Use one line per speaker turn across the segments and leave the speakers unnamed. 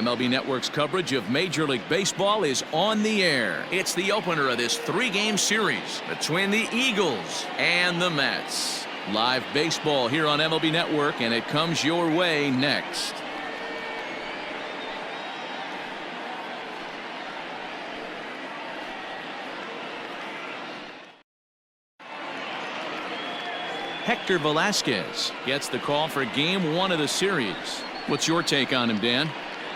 MLB Network's coverage of Major League Baseball is on the air. It's the opener of this three-game series between the Eagles and the Mets. Live baseball here on MLB Network, and it comes your way next. Hector Velasquez gets the call for game one of the series. What's your take on him, Dan?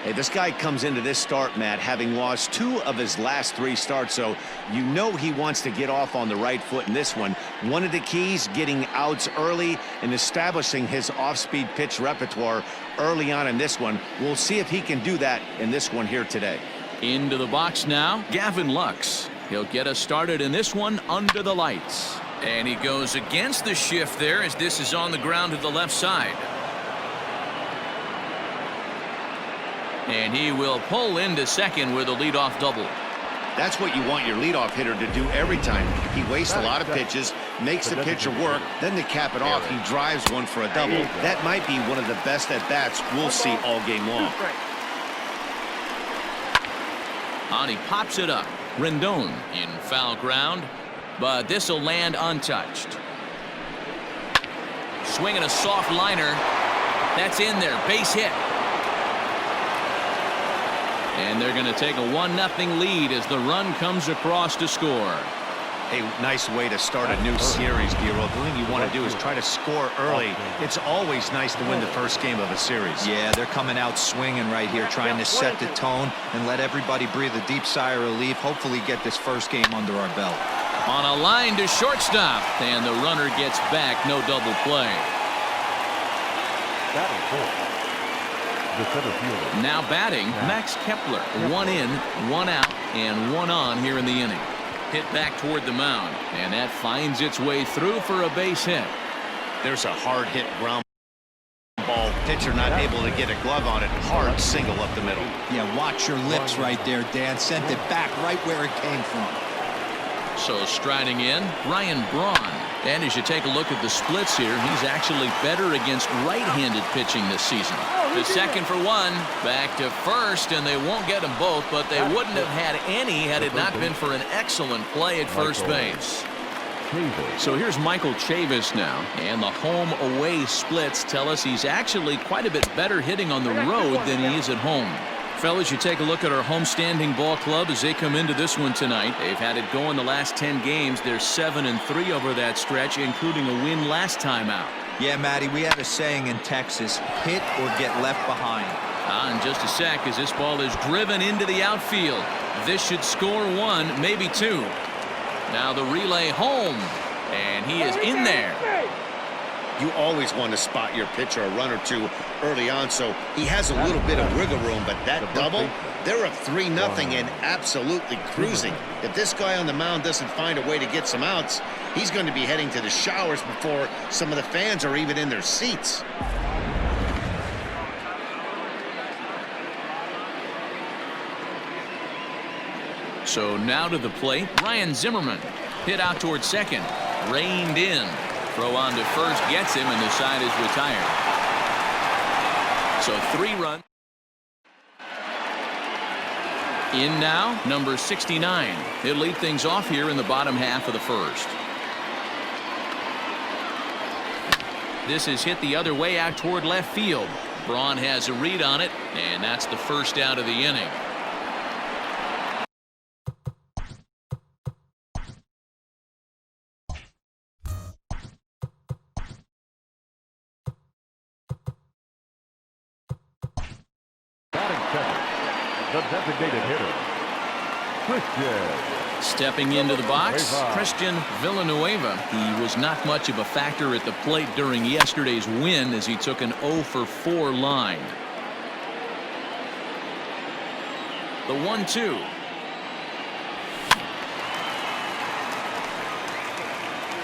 Hey, this guy comes into this start, Matt, having lost 2 of his last 3 starts, so you know he wants to get off on the right foot in this one. One of the keys, getting outs early and establishing his off-speed pitch repertoire early on in this one. We'll see if he can do that in this one here today.
Into the box now, Gavin Lux. He'll get us started in this one under the lights. And he goes against the shift there as this is on the ground to the left side. And he will pull into second with a leadoff double.
That's what you want your leadoff hitter to do every time. He wastes a lot of pitches, makes the pitcher work, then to cap it off, he drives one for a double. That might be one of the best at-bats we'll see all game long.
And he pops it up. Rendon in foul ground, but this will land untouched. Swinging a soft liner. That's in there. Base hit. And they're going to take a 1-0 lead as the run comes across to score.
Hey, nice way to start a new series, Giro. The thing you want to do is try to score early. It's always nice to win the first game of a series.
Yeah, they're coming out swinging right here, trying to set the tone and let everybody breathe a deep sigh of relief. Hopefully get this first game under our belt.
On a line to shortstop, and the runner gets back. No double play. Now batting, Max Kepler. 1 in, 1 out, and 1 on here in the inning. Hit back toward the mound, and that finds its way through for a base hit.
There's a hard hit ground ball. Pitcher not able to get a glove on it. Hard single up the middle.
Yeah, watch your lips right there, Dan. Sent it back right where it came from.
So striding in, Ryan Braun. And as you take a look at the splits here, he's actually better against right-handed pitching this season. The second for 1, back to first, and they won't get them both, but they wouldn't have had any had it not been for an excellent play at first base. So here's Michael Chavis now, and the home-away splits tell us he's actually quite a bit better hitting on the road than he is at home. Fellas, you take a look at our homestanding ball club as they come into this one tonight. They've had it going the last 10 games. They're 7-3 over that stretch, including a win last time out.
Yeah, Matty, we have a saying in Texas, hit or get left behind.
In just a sec as this ball is driven into the outfield. This should score 1, maybe 2. Now the relay home, and he is in there.
You always want to spot your pitcher a run or 2 early on, so he has a little bit of wiggle room, but that double, they're up 3-0 and absolutely cruising. If this guy on the mound doesn't find a way to get some outs, he's going to be heading to the showers before some of the fans are even in their seats.
So now to the plate, Ryan Zimmerman. Hit out towards second, reined in. Throw on to first gets him, and the side is retired. So 3 runs. In now, number 69. He'll lead things off here in the bottom half of the first. This is hit the other way out toward left field. Braun has a read on it, and that's the first out of the inning.
The designated hitter, Christian.
Stepping into the box, Christian Villanueva. He was not much of a factor at the plate during yesterday's win as he took an 0-for-4 line. The 1-2.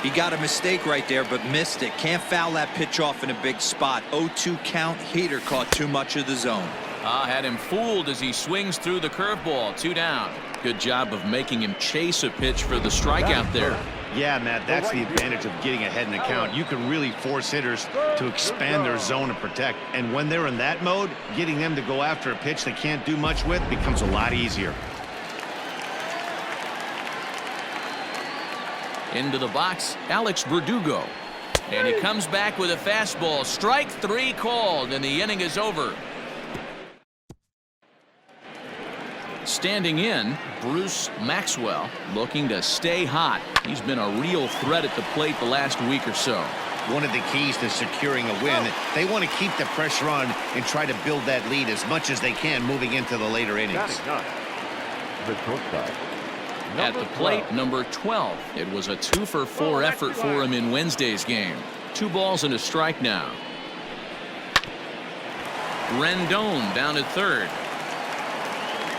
He got a mistake right there, but missed it. Can't foul that pitch off in a big spot. 0-2 count. Heater caught too much of the zone.
Had him fooled as he swings through the curveball. 2 down. Good job of making him chase a pitch for the strikeout there.
Yeah, Matt, that's the advantage of getting ahead in the count. You can really force hitters to expand their zone and protect. And when they're in that mode, getting them to go after a pitch they can't do much with becomes a lot easier.
Into the box, Alex Verdugo. And he comes back with a fastball. Strike 3 called, and the inning is over. Standing in, Bruce Maxwell, looking to stay hot. He's been a real threat at the plate the last week or so.
One of the keys to securing a win, they want to keep the pressure on and try to build that lead as much as they can moving into the later innings.
The shortstop.
At the plate, number 12. It was a 2-for-4 effort for him in Wednesday's game. 2 balls and a strike now. Rendon down at third.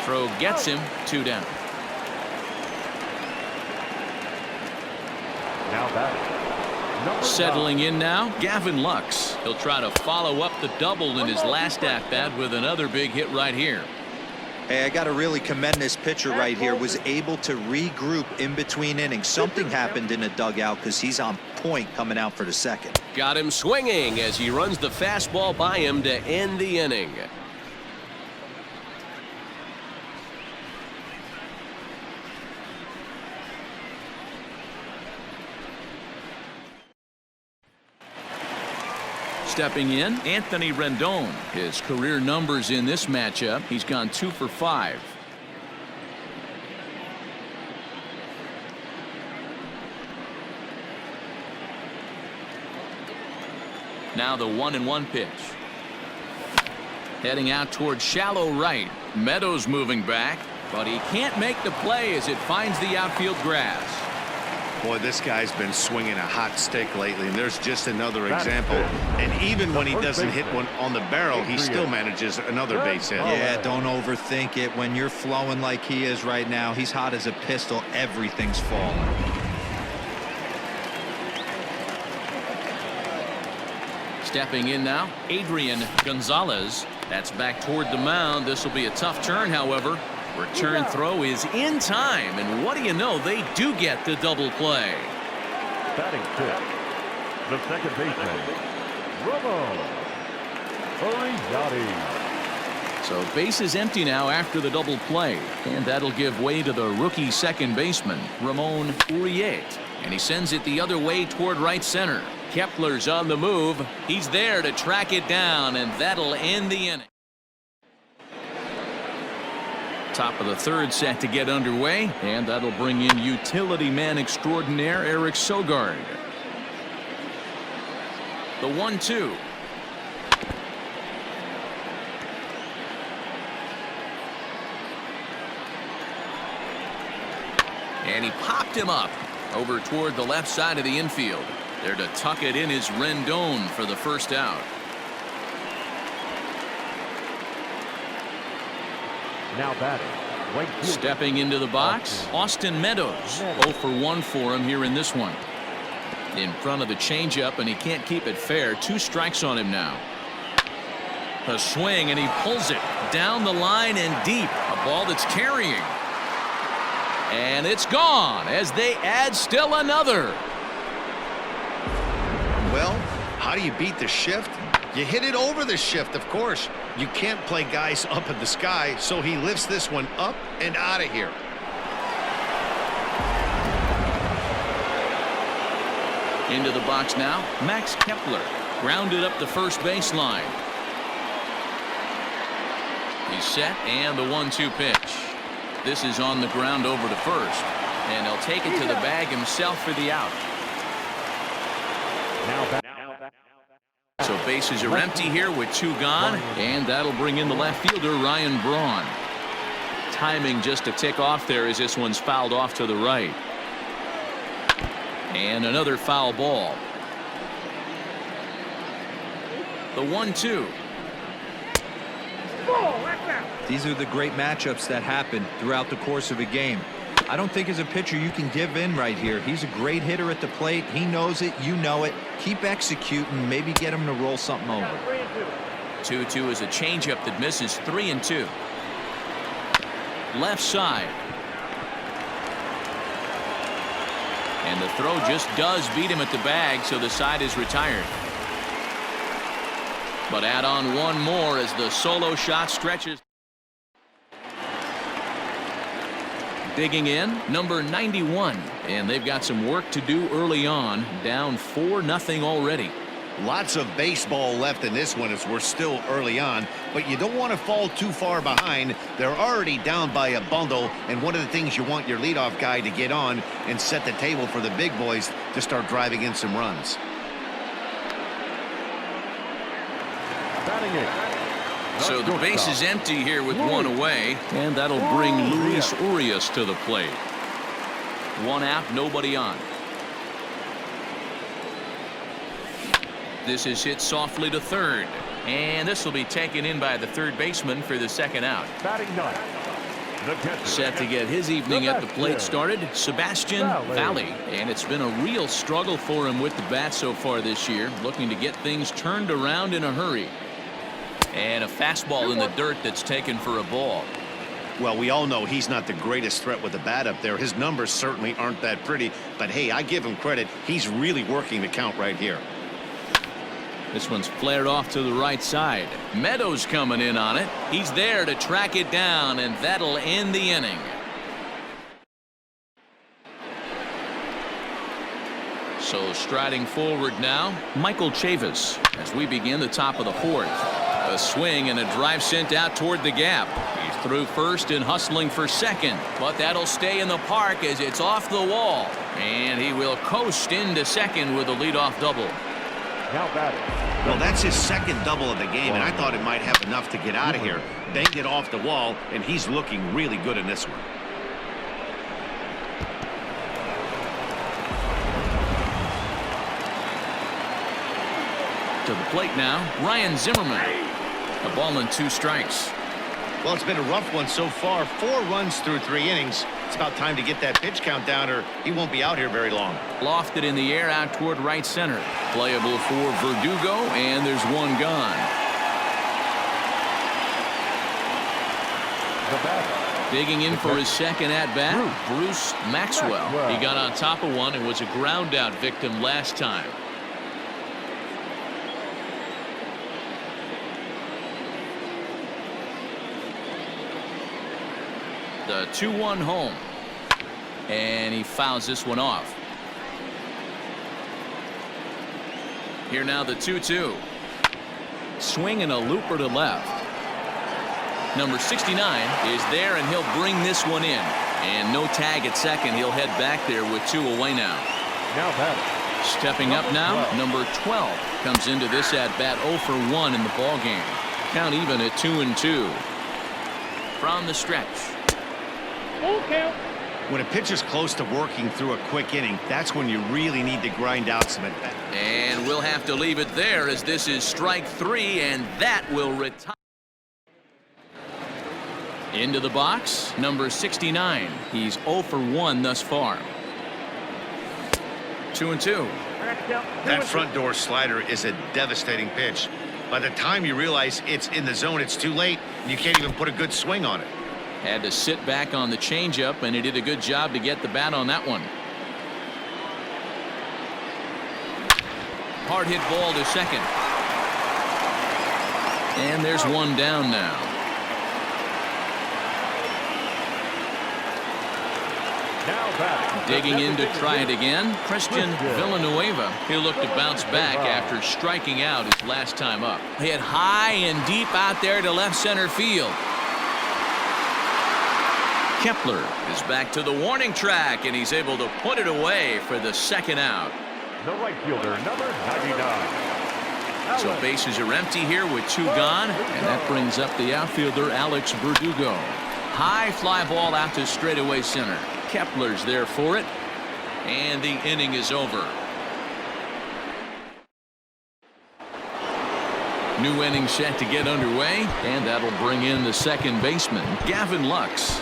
Throw gets him, 2 down.
Now batting.
Settling in now, Gavin Lux. He'll try to follow up the double in his last at-bat with another big hit right here.
Hey, I got to really commend this pitcher right here. Was able to regroup in between innings. Something happened in the dugout because he's on point coming out for the second.
Got him swinging as he runs the fastball by him to end the inning.
Stepping in, Anthony Rendon. His career numbers in this matchup, he's gone 2 for 5. Now the 1-1 pitch. Heading out towards shallow right. Meadows moving back, but he can't make the play as it finds the outfield grass.
Boy, this guy's been swinging a hot stick lately, and there's just another example. And even when he doesn't hit one on the barrel, he still manages another base hit.
Yeah, don't overthink it. When you're flowing like he is right now, he's hot as a pistol. Everything's falling.
Stepping in now, Adrian Gonzalez. That's back toward the mound. This will be a tough turn, however. Return throw is in time, and what do you know, they do get the double play.
Batting 6. The second baseman, Ramon Uriarte.
So base is empty now after the double play, and that'll give way to the rookie second baseman, Ramon Uriarte. And he sends it the other way toward right center. Kepler's on the move. He's there to track it down, and that'll end the inning. Top of the third set to get underway, and that'll bring in utility man extraordinaire Eric Sogard. The 1-2. And he popped him up over toward the left side of the infield. There to tuck it in is Rendon for the first out.
Now batting. Right fielder.
Stepping into the box, Austin Meadows. 0 for 1 for him here in this one. In front of the changeup, and he can't keep it fair. 2 strikes on him now. A swing, and he pulls it down the line and deep. A ball that's carrying. And it's gone as they add still another.
Well, how do you beat the shift? You hit it over the shift, of course. You can't play guys up in the sky, so he lifts this one up and out of here.
Into the box now, Max Kepler. Grounded up the first baseline. He's set, and the 1-2 pitch. This is on the ground over to first, and he'll take it to the bag himself for the out. So bases are empty here with 2 gone, and that'll bring in the left fielder Ryan Braun. Timing just a tick off there as this one's fouled off to the right. And another foul ball. The 1-2.
These are the great matchups that happen throughout the course of a game. I don't think as a pitcher you can give in right here. He's a great hitter at the plate. He knows it. You know it. Keep executing. Maybe get him to roll something over.
2-2 is a changeup that misses. 3-2. Left side. And the throw just does beat him at the bag, so the side is retired. But add on one more as the solo shot stretches. Digging in, number 91. And they've got some work to do early on, down 4-0 already.
Lots of baseball left in this one as we're still early on, but you don't want to fall too far behind. They're already down by a bundle, and one of the things you want your leadoff guy to get on and set the table for the big boys to start driving in some runs.
So the base is empty here with one away, and that'll bring Luis Urias to the plate. One out, nobody on. This is hit softly to third, and this will be taken in by the third baseman for the second out. Set to get his evening at the plate started, Sebastian Valley, and it's been a real struggle for him with the bat so far this year, looking to get things turned around in a hurry. And a fastball in the dirt that's taken for a ball.
Well, we all know he's not the greatest threat with the bat up there. His numbers certainly aren't that pretty, but hey, I give him credit. He's really working the count right here.
This one's flared off to the right side. Meadows coming in on it. He's there to track it down, and that'll end the inning. So striding forward now, Michael Chavis as we begin the top of the fourth. A swing and a drive sent out toward the gap. He's through first and hustling for second, but that'll stay in the park as it's off the wall. And he will coast into second with a leadoff double.
Well, that's his second double of the game, and I thought it might have enough to get out of here. Banged it off the wall, and he's looking really good in this one.
To the plate now, Ryan Zimmerman. A ball and 2 strikes.
Well, it's been a rough one so far. 4 runs through 3 innings. It's about time to get that pitch count down, or he won't be out here very long.
Lofted in the air out toward right center. Playable for Verdugo, and there's one gone. Digging in for his second at-bat, Bruce Maxwell. He got on top of one and was a ground-out victim last time. The 2-1 home, and he fouls this one off. Here now the 2-2. Swing and a looper to left. Number 69 is there, and he'll bring this one in. And no tag at second. He'll head back there with 2 away now. Stepping up now, number 12 comes into this at bat 0 for 1 in the ball game. Count even at 2-2. From the stretch.
When a pitcher's close to working through a quick inning, that's when you really need to grind out some at bat.
And we'll have to leave it there as this is strike 3, and that will retire. Into the box, number 69. He's 0 for 1 thus far. 2-2.
That front door slider is a devastating pitch. By the time you realize it's in the zone, it's too late. You can't even put a good swing on it.
Had to sit back on the changeup, and he did a good job to get the bat on that one. Hard hit ball to second. And there's one down now. Digging in to try it again, Christian Villanueva. He'll look to bounce back after striking out his last time up. Hit high and deep out there to left center field. Kepler is back to the warning track, and he's able to put it away for the second out.
The right fielder, number 99.
So bases are empty here with 2 gone, and that brings up the outfielder Alex Verdugo. High fly ball out to straightaway center. Kepler's there for it, and the inning is over. New inning set to get underway, and that'll bring in the second baseman, Gavin Lux.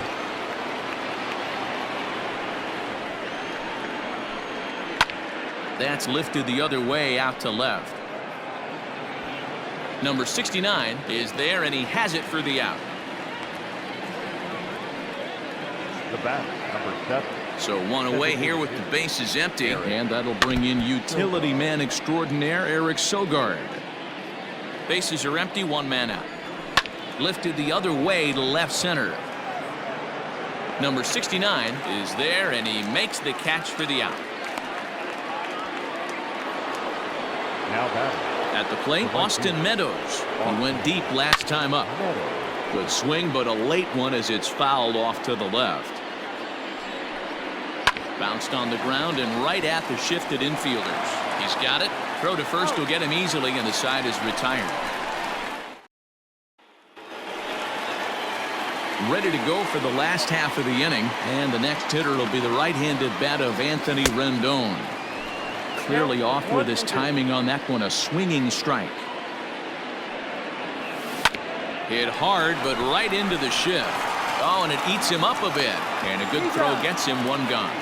That's lifted the other way out to left. Number 69 is there, and he has it for the out.
The batter, number 7.
So one away here with the bases empty, and that'll bring in utility man extraordinaire Eric Sogard. Bases are empty, one man out. Lifted the other way to left center. Number 69 is there, and he makes the catch for the out.
Now batting.
At the plate, Austin Meadows. He went deep last time up. Good swing, but a late one as it's fouled off to the left. Bounced on the ground and right at the shifted infielders. He's got it. Throw to first will get him easily, and the side is retired. Ready to go for the last half of the inning, and the next hitter will be the right-handed bat of Anthony Rendon. Clearly off with his timing on that one, a swinging strike. Hit hard, but right into the shift. Oh, and it eats him up a bit, and a good throw gets him one gone.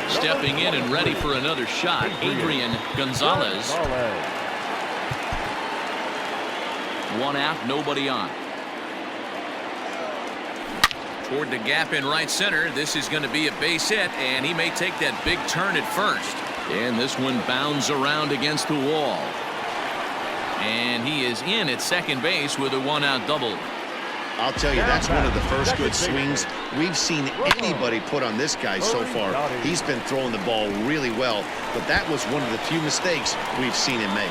Stepping in and ready for another shot, Adrian Gonzalez. One out, nobody on. Toward the gap in right center. This is going to be a base hit, and he may take that big turn at first. And this one bounds around against the wall. And he is in at second base with a one-out double.
I'll tell you, that's one of the first good swings we've seen anybody put on this guy so far. He's been throwing the ball really well, but that was one of the few mistakes we've seen him make.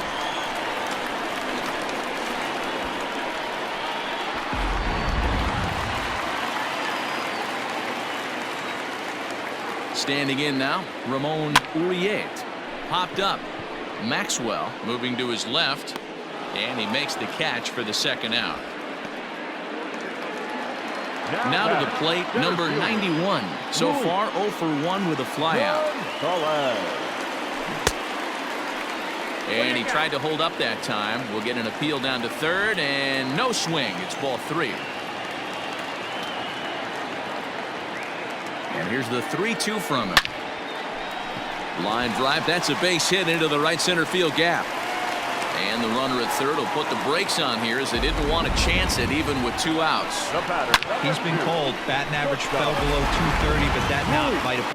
Standing in now, Ramon Uriet. Popped up. Maxwell moving to his left, and he makes the catch for the second out. Now to the plate, number 91. So far, 0 for 1 with a flyout. And he tried to hold up that time. We'll get an appeal down to third, and no swing. It's ball 3. And here's the 3-2 from him. Line drive. That's a base hit into the right center field gap. And the runner at third will put the brakes on here as they didn't want to chance it even with 2 outs.
He's been cold. Batting average fell below 230, but that knock might have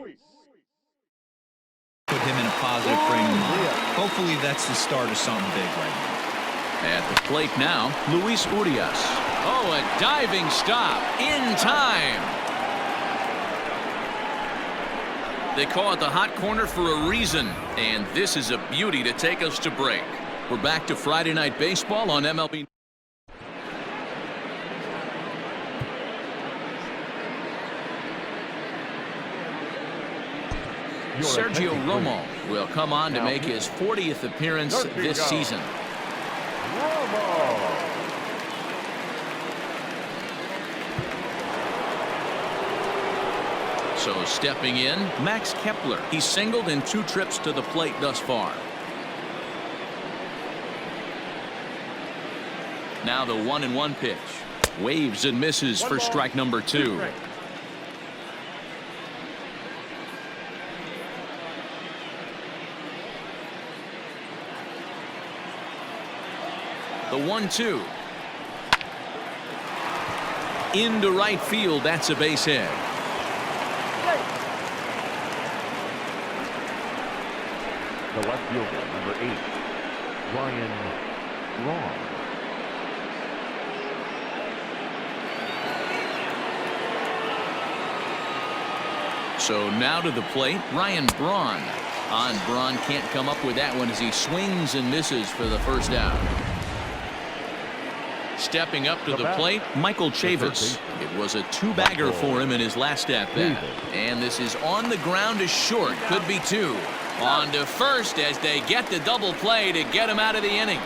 put him in a positive frame of mind. Hopefully that's the start of something big right now.
At the plate now, Luis Urias. Oh, a diving stop in time. They call it the hot corner for a reason, and this is a beauty to take us to break. We're back to Friday Night Baseball on MLB. Sergio Romo will come on to make his 40th appearance this season. So stepping in, Max Kepler. He's singled in 2 trips to the plate thus far. Now the 1-1 pitch. Waves and misses for strike number 2. The 1-2. Into right field. That's a base hit.
The left fielder, number 8, Braun.
So now to the plate, Ryan Braun. Braun can't come up with that one as he swings and misses for the first out. Stepping up to the plate, Michael Chavis. It was a 2-bagger for him in his last at-bat. And this is on the ground to short. Could be 2. On to first as they get the double play to get him out of the inning.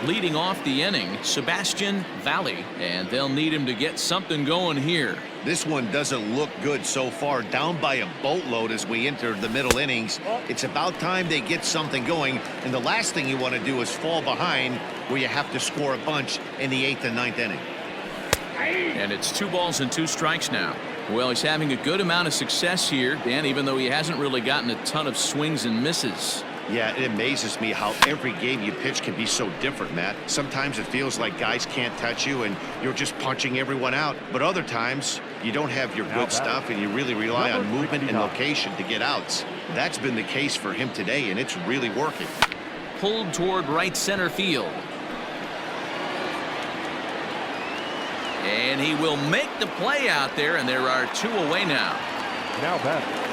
leading off the inning, Sebastian Valley, and they'll need him to get something going here.
This one doesn't look good so far, down by a boatload as we enter the middle innings. It's about time they get something going, and the last thing you want to do is fall behind where you have to score a bunch in the 8th and 9th inning.
And it's 2 balls and 2 strikes now. Well, he's having a good amount of success here, Dan, even though he hasn't really gotten a ton of swings and misses.
Yeah, it amazes me how every game you pitch can be so different, Matt. Sometimes it feels like guys can't touch you and you're just punching everyone out. But other times, you don't have your good stuff and you really rely on movement and location to get outs. That's been the case for him today, and it's really working.
Pulled toward right center field. And he will make the play out there, and there are 2 away now.
Now batting.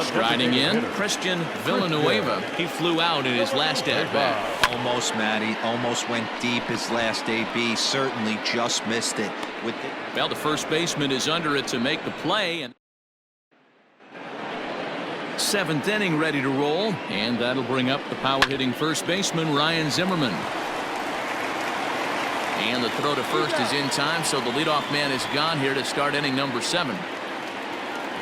Striding in, Christian Villanueva. He flew out in his last at-bat.
Almost, Matty. Almost went deep his last AB. Certainly just missed it.
Well, the first baseman is under it to make the play. And 7th inning ready to roll, and that'll bring up the power-hitting first baseman, Ryan Zimmerman. And the throw to first is in time, so the leadoff man is gone here to start inning number 7.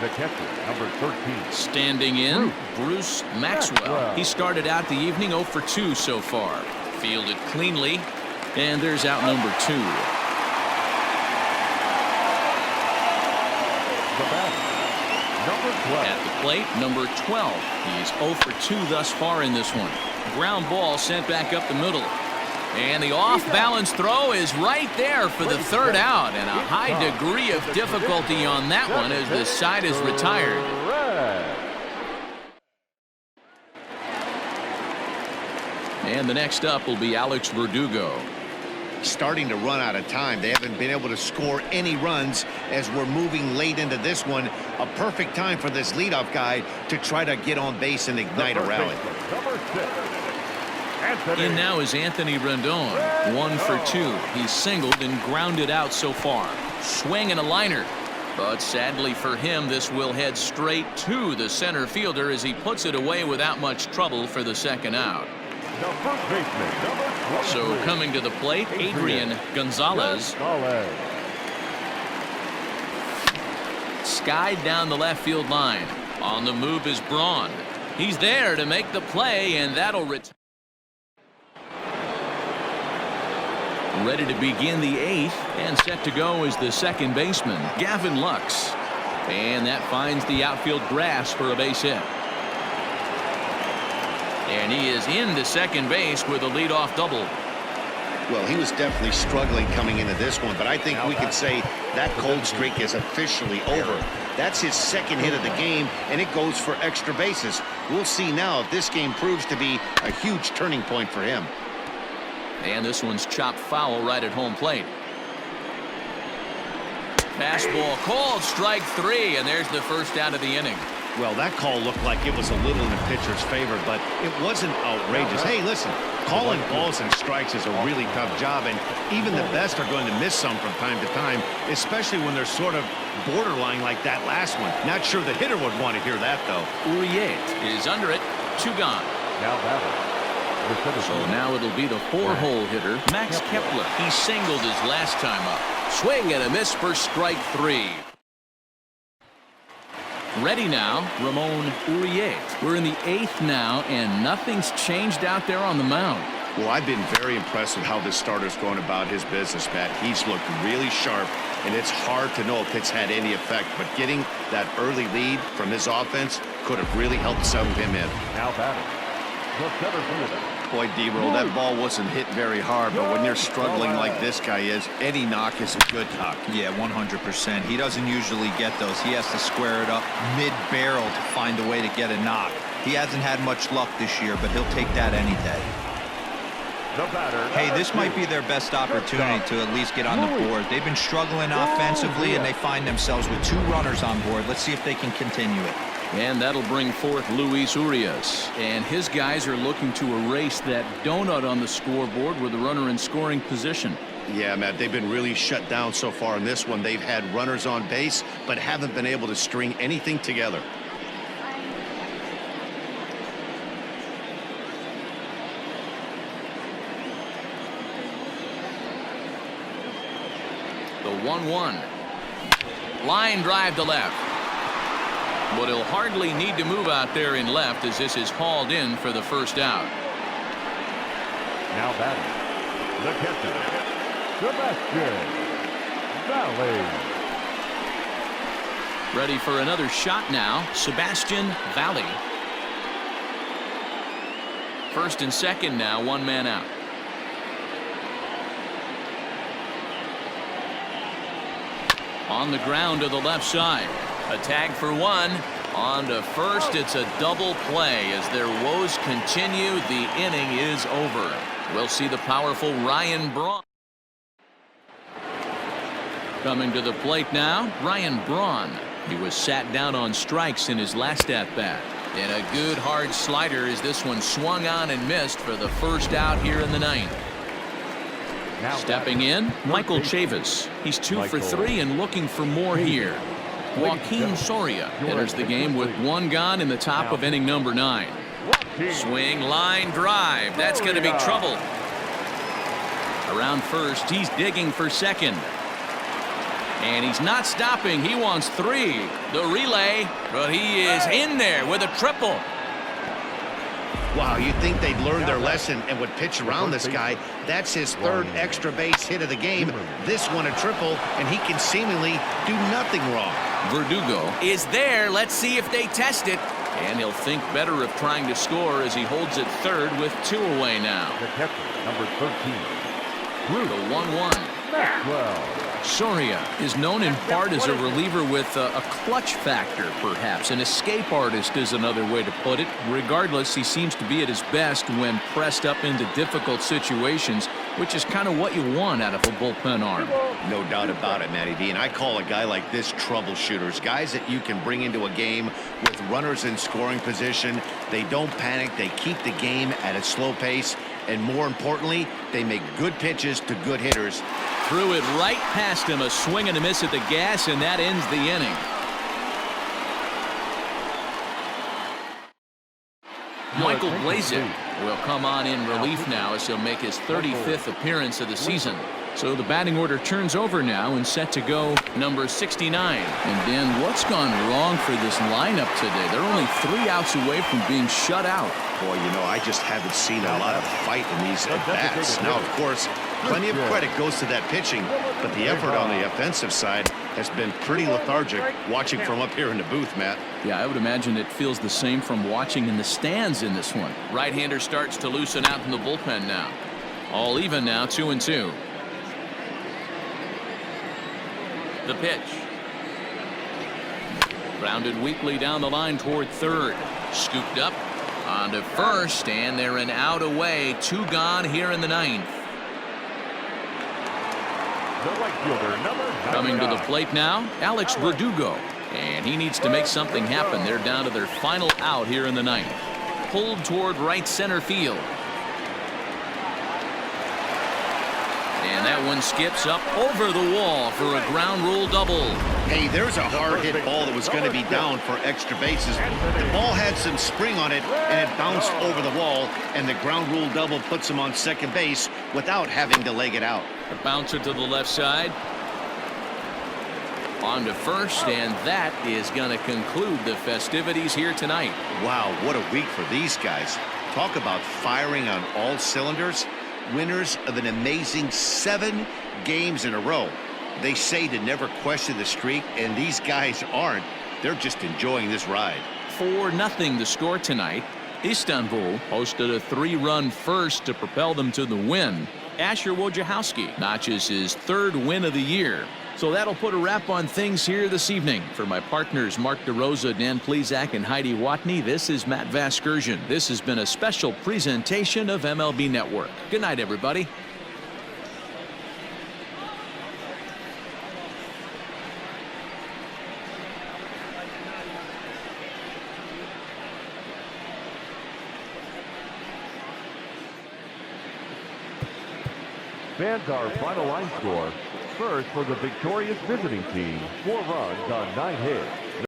The catcher, number 13.
Standing in, Bruce Maxwell. He started out the evening 0 for 2 so far. Fielded cleanly, and there's out number 2.
The batter, number 12.
At the plate, number 12. He's 0 for 2 thus far in this one. Ground ball sent back up the middle. And the off-balance throw is right there for the 3rd out, and a high degree of difficulty on that one as the side is retired. And the next up will be Alex Verdugo.
Starting to run out of time. They haven't been able to score any runs as we're moving late into this one. A perfect time for this leadoff guy to try to get on base and ignite a rally.
Number 6.
In now is Anthony Rendon. 1 for 2. He's singled and grounded out so far. Swing and a liner. But sadly for him, this will head straight to the center fielder as he puts it away without much trouble for the 2nd out.
The first baseman, number 23.
So coming to the plate, Adrian Gonzalez. Skied down the left field line. On the move is Braun. He's there to make the play, and that'll return. Ready to begin the 8th, and set to go is the 2nd baseman, Gavin Lux. And that finds the outfield grass for a base hit. And he is into second base with a leadoff double.
Well, he was definitely struggling coming into this one, but I think we could say that cold streak is officially over. That's his 2nd hit of the game, and it goes for extra bases. We'll see now if this game proves to be a huge turning point for him.
And this one's chopped foul right at home plate. Fastball called, strike 3, and there's the first out of the inning.
Well, that call looked like it was a little in the pitcher's favor, but it wasn't outrageous. Hey, listen, calling balls and strikes is a really tough job, and even the best are going to miss some from time to time, especially when they're sort of borderline like that last one. Not sure the hitter would want to hear that, though.
Uriet is under it, 2 gone.
Now batting.
So now it'll be the 4-hole hitter, Max Kepler. He singled his last time up.
Swing and a miss for strike 3.
Ready now, Ramon Uriet. We're in the 8th now, and nothing's changed out there on the mound.
Well, I've been very impressed with how this starter's going about his business, Matt. He's looked really sharp, and it's hard to know if it's had any effect, but getting that early lead from his offense could have really helped settle him in.
Now batting. The center fielder.
Boy, D-Roll, that ball wasn't hit very hard, but when you're struggling like this guy is, any knock is a good knock.
Yeah, 100%. He doesn't usually get those. He has to square it up mid-barrel to find a way to get a knock. He hasn't had much luck this year, but he'll take that any day. Hey, this might be their best opportunity to at least get on the board. They've been struggling offensively, and they find themselves with 2 runners on board. Let's see if they can continue it.
And that'll bring forth Luis Urias. And his guys are looking to erase that donut on the scoreboard with a runner in scoring position.
Yeah, Matt, they've been really shut down so far in this one. They've had runners on base, but haven't been able to string anything together.
The 1-1. Line drive to left. But he'll hardly need to move out there in left as this is hauled in for the first out.
Now batting, the catcher, Sebastian Valley.
Ready for another shot now, Sebastian Valley. First and second now, one man out. On the ground to the left side. A tag for one. On to first. It's a double play as their woes continue. The inning is over. We'll see the powerful Ryan Braun. Coming to the plate now, Ryan Braun. He was sat down on strikes in his last at-bat. And a good hard slider as this one swung on and missed for the first out here in the ninth. Stepping in, Michael Chavis. He's 2 for 3 and looking for more here. Joaquin Soria enters the game with one gone in the top of inning number 9. Swing, line drive. That's going to be trouble. Around first, he's digging for second. And he's not stopping. He wants 3. The relay, but he is in there with a triple.
Wow, you'd think they'd learn their lesson and would pitch around this guy. That's his 3rd extra base hit of the game. This one a triple, and he can seemingly do nothing wrong.
Verdugo is there. Let's see if they test it. And he'll think better of trying to score as he holds it 3rd with 2 away now.
The catcher, number 13.
The 1-1.
Maxwell.
Soria is known in part as a reliever with a clutch factor, perhaps. An escape artist is another way to put it. Regardless, he seems to be at his best when pressed up into difficult situations, which is kind of what you want out of a bullpen arm.
No doubt about it, Matty D. And I call a guy like this troubleshooters. Guys that you can bring into a game with runners in scoring position. They don't panic. They keep the game at a slow pace. And more importantly, they make good pitches to good hitters.
Threw it right past him, a swing and a miss at the gas, and that ends the inning. Michael Blazek will come on in relief now as he'll make his 35th appearance of the season. So the batting order turns over now and set to go number 69. And then what's gone wrong for this lineup today? They're only 3 outs away from being shut out.
Boy, you know, I just haven't seen a lot of fight in these at-bats. Now, of course, plenty of credit goes to that pitching, but the effort on the offensive side has been pretty lethargic watching from up here in the booth, Matt.
Yeah, I would imagine it feels the same from watching in the stands in this one. Right-hander starts to loosen out in the bullpen now. All even now, 2-2. The pitch. Grounded weakly down the line toward 3rd. Scooped up on to first, and they're an out away. 2 gone here in the 9th.
The right fielder, number 99.
Coming to the plate now, Alex Verdugo. And he needs to make something happen. They're down to their final out here in the 9th. Pulled toward right center field. And that one skips up over the wall for a ground rule double.
Hey, there's a hard hit ball that was going to be down for extra bases. The ball had some spring on it, and it bounced over the wall, and the ground rule double puts him on second base without having to leg it out.
A bouncer to the left side. On to first, and that is going to conclude the festivities here tonight.
Wow, what a week for these guys. Talk about firing on all cylinders. Winners of an amazing 7 games in a row. They say to never question the streak, and these guys aren't. They're just enjoying this ride.
4-0 the score tonight. Istanbul hosted a 3-run first to propel them to the win. Asher Wojciechowski notches his 3rd win of the year. So that'll put a wrap on things here this evening. For my partners Mark DeRosa, Dan Plesac, and Heidi Watney, this is Matt Vasgersian. This has been a special presentation of MLB Network. Good night, everybody.
Fans, our final line score. First for the victorious visiting team, 4 runs on 9 hits.